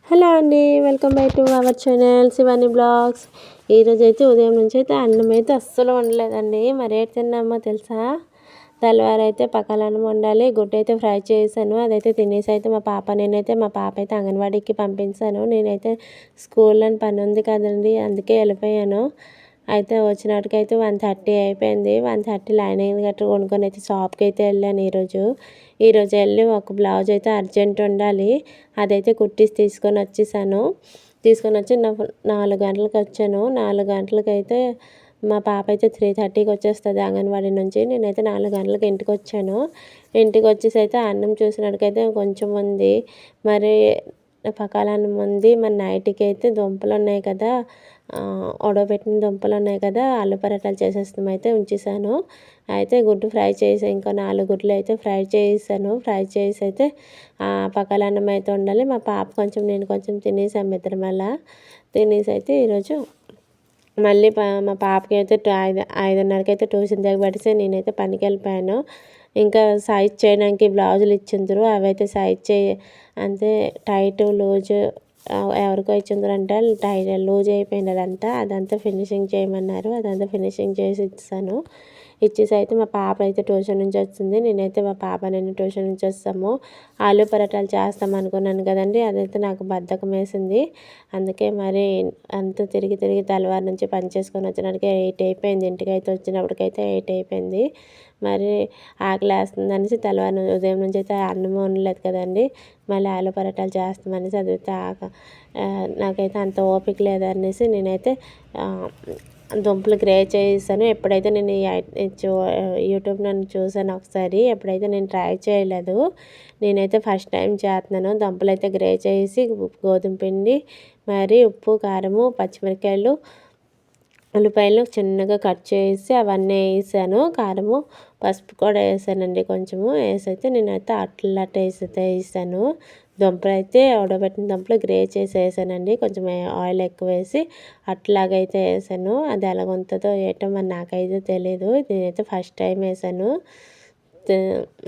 Hello అండి, welcome back to our channel Shivani blogs. ఈరోజైతే ఉదయం నుంచి అయితే అన్నం అయితే అస్సలు వండలేదండి. మరి ఏం తిన్నామో తెలుసా? తెల్లవారైతే పక్కలన్నం వండాలి, గుడ్డు అయితే ఫ్రై చేశాను. అదైతే తినేసి అయితే మా పాప అయితే అంగన్వాడీకి పంపించాను. నేనైతే స్కూల్లో పని ఉంది కదండి, అందుకే వెళ్ళిపోయాను. అయితే వచ్చినట్టుకైతే 1:30 అయిపోయింది. 1:30 లైనింగ్ గట్రా కొనుక్కొని అయితే షాప్కి అయితే వెళ్ళాను. ఈరోజు వెళ్ళి ఒక బ్లౌజ్ అయితే అర్జెంట్ ఉండాలి, అదైతే కుట్టిసి తీసుకొని వచ్చి 4 గంటలకు వచ్చాను. 4 గంటలకు అయితే మా పాప అయితే 3:30కి వచ్చేస్తుంది అంగన్వాడీ నుంచి. నేనైతే 4 గంటలకు ఇంటికి వచ్చాను. ఇంటికి వచ్చేసి అయితే అన్నం చూసినట్టుకైతే కొంచెం ఉంది, మరి పకాలన్నం ఉంది. మరి నైట్కి అయితే దుంపలు ఉన్నాయి కదా, ఉడకబెట్టిన దుంపలు ఉన్నాయి కదా, ఆలు పరాటాలు చేసేస్తాం అయితే ఉంచేసాను. అయితే గుడ్డు ఫ్రై చేసి ఇంకో 4 గుడ్లు అయితే ఫ్రై చేసాను. ఫ్రై చేసి అయితే పకాలన్నం అయితే ఉండాలి. మా పాప కొంచెం నేను కొంచెం తినేసాము ఇద్దరం. అలా తినేసి అయితే ఈరోజు మళ్ళీ మా పాపకి అయితే 5:30కి అయితే ట్యూషన్ దగ్గర పడితే నేనైతే పనికి వెళ్ళిపోయాను. ఇంకా సైజ్ చేయడానికి బ్లౌజులు ఇచ్చిండ్రు, అవైతే సైజ్ అంతే టైట్ లూజు ఎవరికో ఇచ్చిండ్రు అంటే లూజ్ అయిపోయినదంట. అదంతా ఫినిషింగ్ చేయమన్నారు, అదంతా ఫినిషింగ్ చేసి ఇచ్చేసి అయితే మా పాప అయితే ట్యూషన్ నుంచి వస్తుంది. నేనైతే నేను ట్యూషన్ నుంచి వస్తాము. ఆలు పరాటాలు చేస్తాం అనుకున్నాను కదండి, అదైతే నాకు బద్ధకం వేసింది. అందుకే మరి అంత తిరిగి తెల్లవారు నుంచి పని చేసుకొని వచ్చినప్పటికే 8 అయిపోయింది. ఇంటికి అయితే వచ్చినప్పటికైతే 8 అయిపోయింది. మరి ఆకలి వేస్తుంది అనేసి ఉదయం నుంచి అయితే అన్నం వండలేదు కదండి, మళ్ళీ ఆలు పరాటాలు చేస్తామనేసి అదైతే నాకైతే అంత ఓపిక లేదనేసి నేనైతే దుంపలు గ్రే చేసాను. ఎప్పుడైతే నేను యూట్యూబ్ నన్ను చూసాను ఒకసారి, ఎప్పుడైతే నేను ట్రై చేయలేదు. నేనైతే ఫస్ట్ టైం చేస్తున్నాను. దుంపలు అయితే గ్రే చేసి గోధుమ పిండి, మరి ఉప్పు, కారము, పచ్చిమిరకాయలు, ఉల్లిపాయలు చిన్నగా కట్ చేసి అవన్నీ వేసాను. కారము, పసుపు కూడా వేసానండి కొంచెము. వేసైతే నేనైతే అట్లా వేసాను. దుంపలు అయితే ఉడకబెట్టిన దుంపలు గ్రే చేసి వేసానండి. కొంచెం ఆయిల్ ఎక్కువ వేసి అట్లాగైతే వేసాను. అది ఎలాగ ఉంటుందో ఏటో మరి నాకైతే తెలీదు. నేనైతే ఫస్ట్ టైం వేసాను.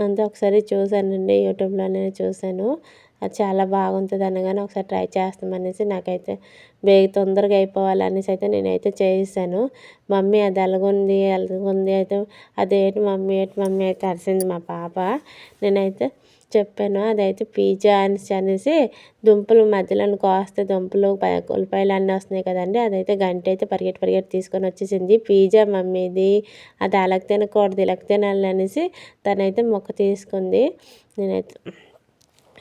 అంతా ఒకసారి చూసానండి, యూట్యూబ్లోనే చూసాను. అది చాలా బాగుంటుంది అనగానే ఒకసారి ట్రై చేస్తామనేసి నాకైతే తొందరగా అయిపోవాలనేసి అయితే నేనైతే చేసాను. మమ్మీ అది ఎలాగుంది అయితే అదేంటి మమ్మీ అయితే అరిసింది మా పాప. నేనైతే చెప్పాను అదైతే పిజ్జా అనేసి దుంపలు మధ్యలో కోస్తే దుంపలు ఉల్లిపాయలు అన్నీ వస్తున్నాయి కదండి, అదైతే గంట అయితే పరిగెట్టి తీసుకొని వచ్చేసింది. పిజ్జా మమ్మీ ఇది, అది అలాగ తినకూడదు ఇలాగ తినాలి అనేసి తనైతే మొక్క తీసుకుంది.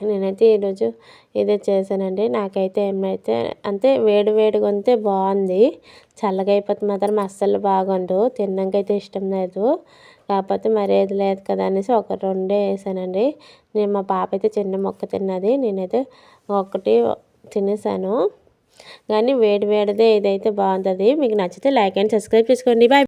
నేనైతే ఈరోజు ఇదే చేశానండి. నాకైతే ఏమైతే అంతే వేడిగా ఉంటే బాగుంది, చల్లగా అయిపోతే మాత్రం అస్సలు బాగుండు. తిన్నాకైతే ఇష్టం లేదు, కాకపోతే మరేది లేదు కదా అనేసి ఒక 2 వేసానండి. మా పాప అయితే చిన్న మొక్క తిన్నది, నేనైతే ఒకటి తినేసాను. కానీ వేడిదే ఇదైతే బాగుంటుంది. మీకు నచ్చితే లైక్ అండ్ సబ్స్క్రైబ్ చేసుకోండి. బాయ్.